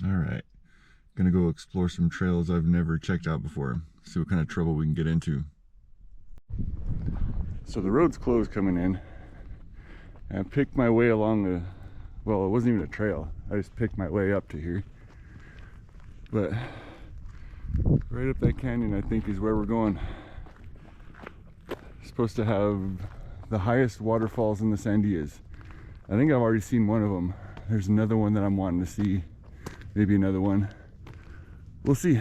All right, gonna go explore some trails I've never checked out before. See what kind of trouble we can get into. So the road's closed coming in. And I picked my way along the, well, it wasn't even a trail. I just picked my way up to here. But right up that canyon, I think, is where we're going. Supposed to have the highest waterfalls in the Sandias. I think I've already seen one of them. There's another one that I'm wanting to see. Maybe another one. We'll see.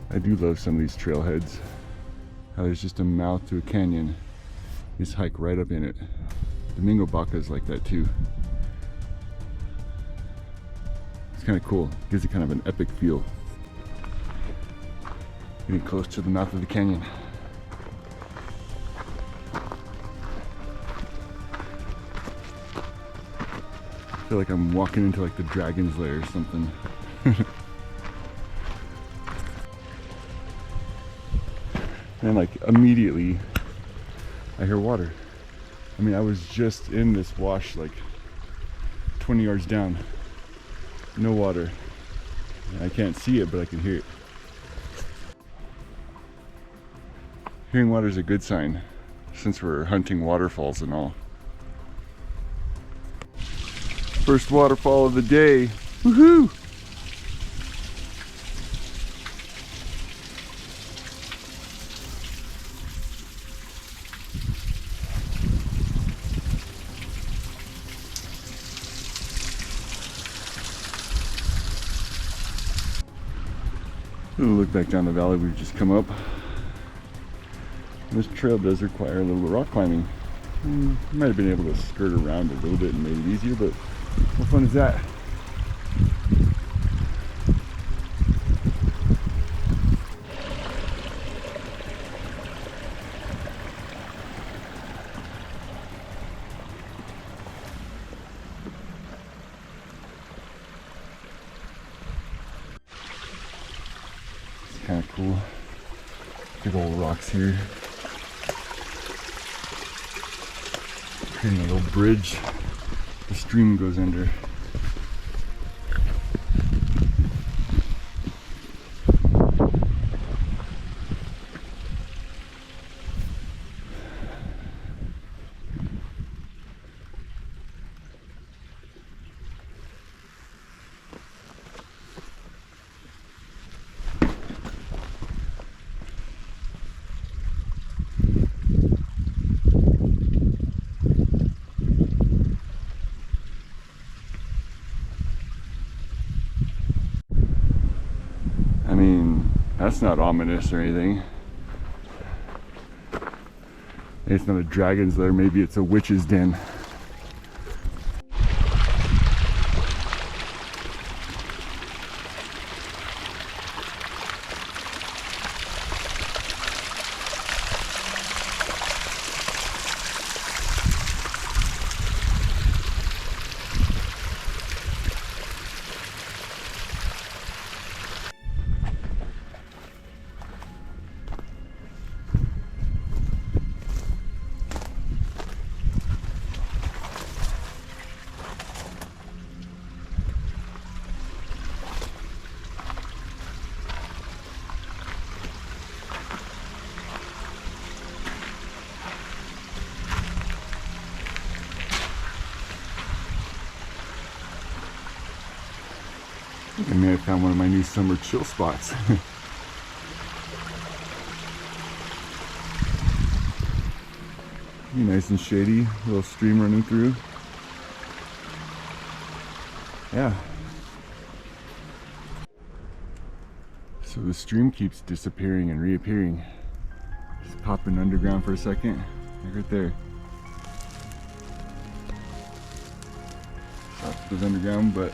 I do love some of these trailheads. How there's just a mouth to a canyon. You just hike right up in it. Domingo Baca is like that too. It's kind of cool. Gives it kind of an epic feel. Getting close to the mouth of the canyon. I feel like I'm walking into like the dragon's lair or something. And like immediately I hear water. I mean, I was just in this wash like 20 yards down. No water. And I can't see it, but I can hear it. Hearing water is a good sign since we're hunting waterfalls and all. First waterfall of the day. Woohoo! Look back down the valley we've just come up. This trail does require a little rock climbing. Might have been able to skirt around a little bit and made it easier, but what fun is that? Kind of cool. Big old rocks here. Creating a little bridge the stream goes under. I mean, that's not ominous or anything. It's not a dragon's lair, maybe it's a witch's den. I may have found one of my new summer chill spots. Be nice and shady, a little stream running through. Yeah. So the stream keeps disappearing and reappearing. Just popping underground for a second, like right there. It goes underground, but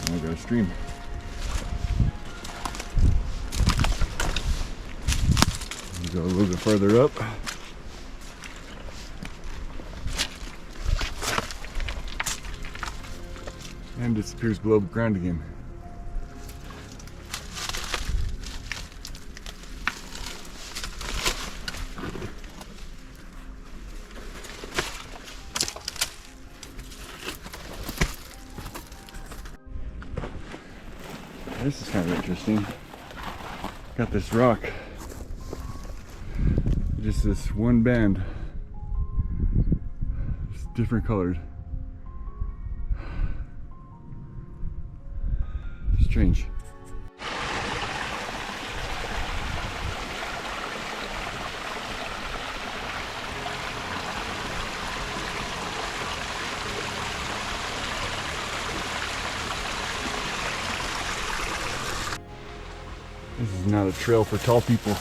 now I got a stream. Go a little bit further up. And disappears below the ground again. This is kind of interesting. Got this rock. Just this one band. It's different colored. Strange. This is not a trail for tall people.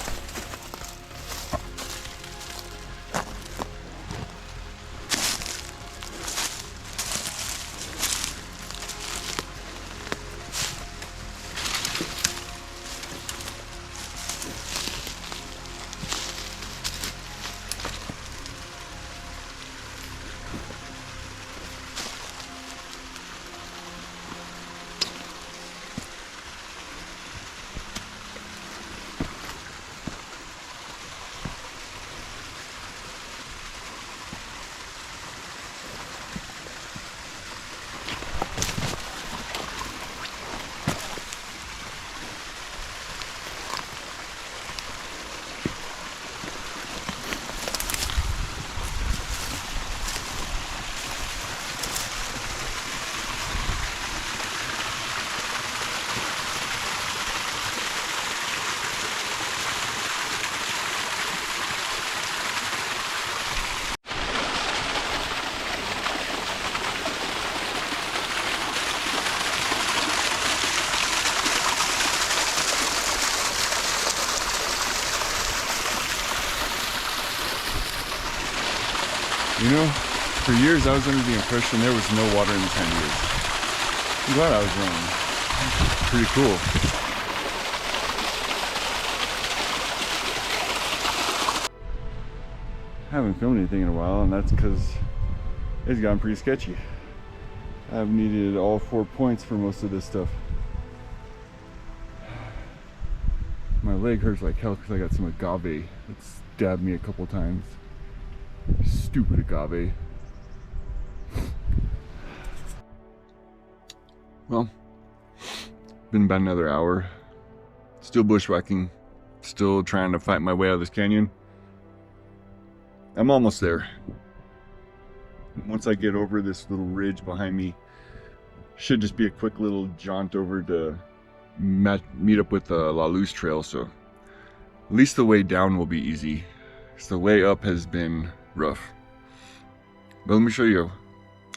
You know, for years I was under the impression there was no water in the Sandias. I'm glad I was wrong. Pretty cool. I haven't filmed anything in a while, and that's because it's gotten pretty sketchy. I've needed all 4 points for most of this stuff. My leg hurts like hell because I got some agave that stabbed me a couple times. Stupid agave. Well, been about another hour. Still bushwhacking. Still trying to fight my way out of this canyon. I'm almost there. Once I get over this little ridge behind me, should just be a quick little jaunt over to meet up with the La Luz trail. So at least the way down will be easy. So the way up has been rough. But let me show you.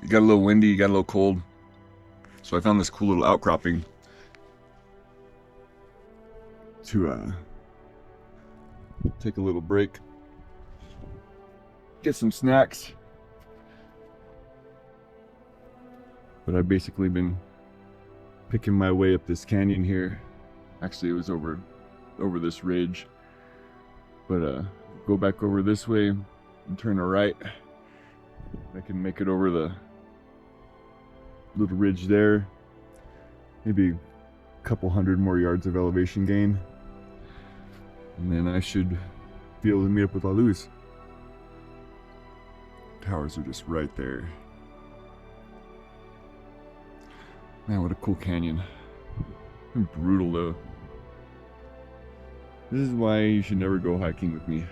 It got a little windy, it got a little cold. So I found this cool little outcropping to take a little break, get some snacks. But I've basically been picking my way up this canyon here. Actually, it was over this ridge. But go back over this way and turn a right. I can make it over the little ridge there. Maybe a couple hundred more yards of elevation gain. And then I should be able to meet up with La Luz. Towers are just right there. Man, what a cool canyon. Brutal though. This is why you should never go hiking with me.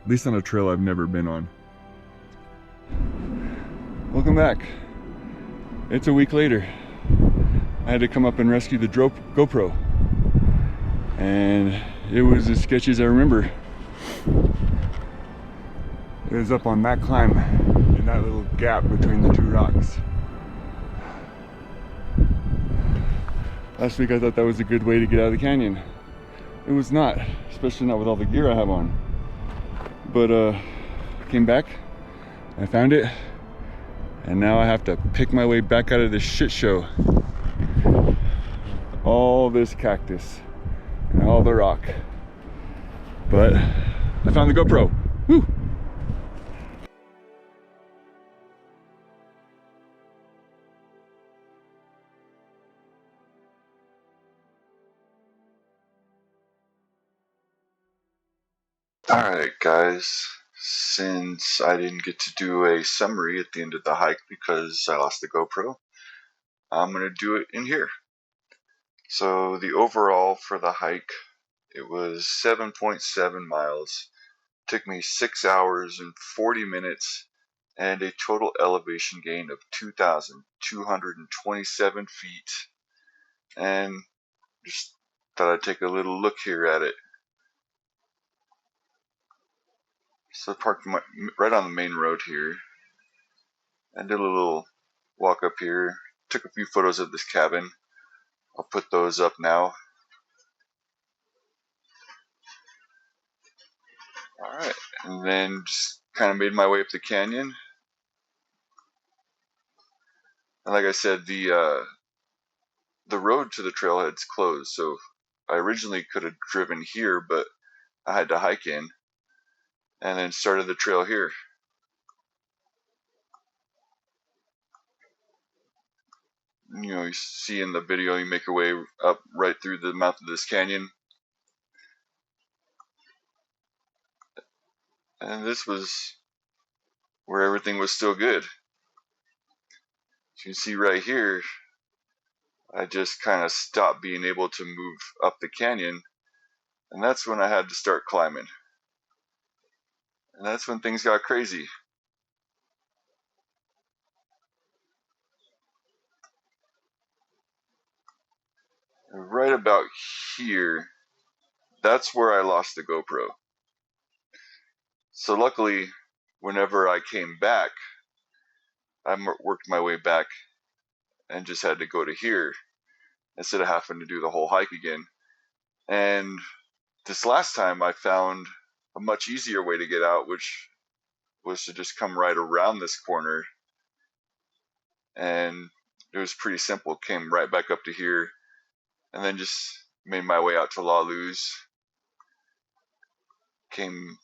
At least on a trail I've never been on. Welcome back. It's a week later. I had to come up and rescue the GoPro. And it was as sketchy as I remember. It was up on that climb in that little gap between the two rocks. Last week I thought that was a good way to get out of the canyon. It was not, especially not with all the gear I have on. But came back, I found it, and now I have to pick my way back out of this shit show. All this cactus and all the rock. But I found the GoPro. Woo! Alright guys, since I didn't get to do a summary at the end of the hike because I lost the GoPro, I'm going to do it in here. So the overall for the hike, it was 7.7 miles. Took me 6 hours and 40 minutes and a total elevation gain of 2,227 feet. And just thought I'd take a little look here at it. So I parked right on the main road here. I did a little walk up here. Took a few photos of this cabin. I'll put those up now. Alright, and then just kind of made my way up the canyon. And like I said, the road to the trailhead's closed, so I originally could have driven here, but I had to hike in and then started the trail here. You know, you see in the video, you make your way up right through the mouth of this canyon. And this was where everything was still good. As you can see right here, I just kind of stopped being able to move up the canyon, and that's when I had to start climbing. And that's when things got crazy. Right about here, that's where I lost the GoPro. So luckily, whenever I came back, I worked my way back and just had to go to here instead of having to do the whole hike again. And this last time I found a much easier way to get out, which was to just come right around this corner. And it was pretty simple. Came right back up to here and then just made my way out to La Luz. Came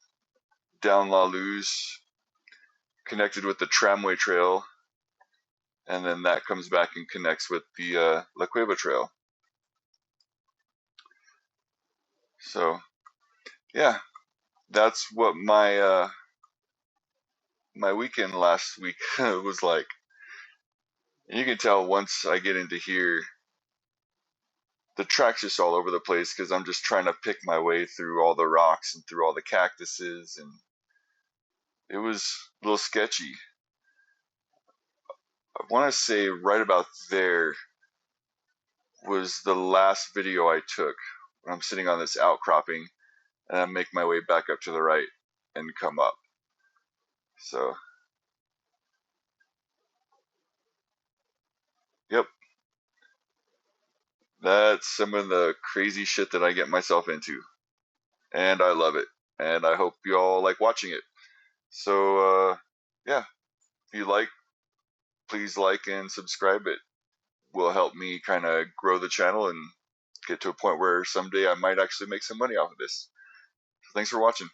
down La Luz, connected with the tramway trail, and then that comes back and connects with the La Cueva trail. So yeah, that's what my my weekend last week was like. And you can tell once I get into here, the track's just all over the place because I'm just trying to pick my way through all the rocks and through all the cactuses, and it was a little sketchy. I want to say right about there was the last video I took when I'm sitting on this outcropping and I make my way back up to the right and come up. So, yep, that's some of the crazy shit that I get myself into, and I love it, and I hope you all like watching it. So, yeah, if you like, please like and subscribe. It will help me kind of grow the channel and get to a point where someday I might actually make some money off of this. So thanks for watching.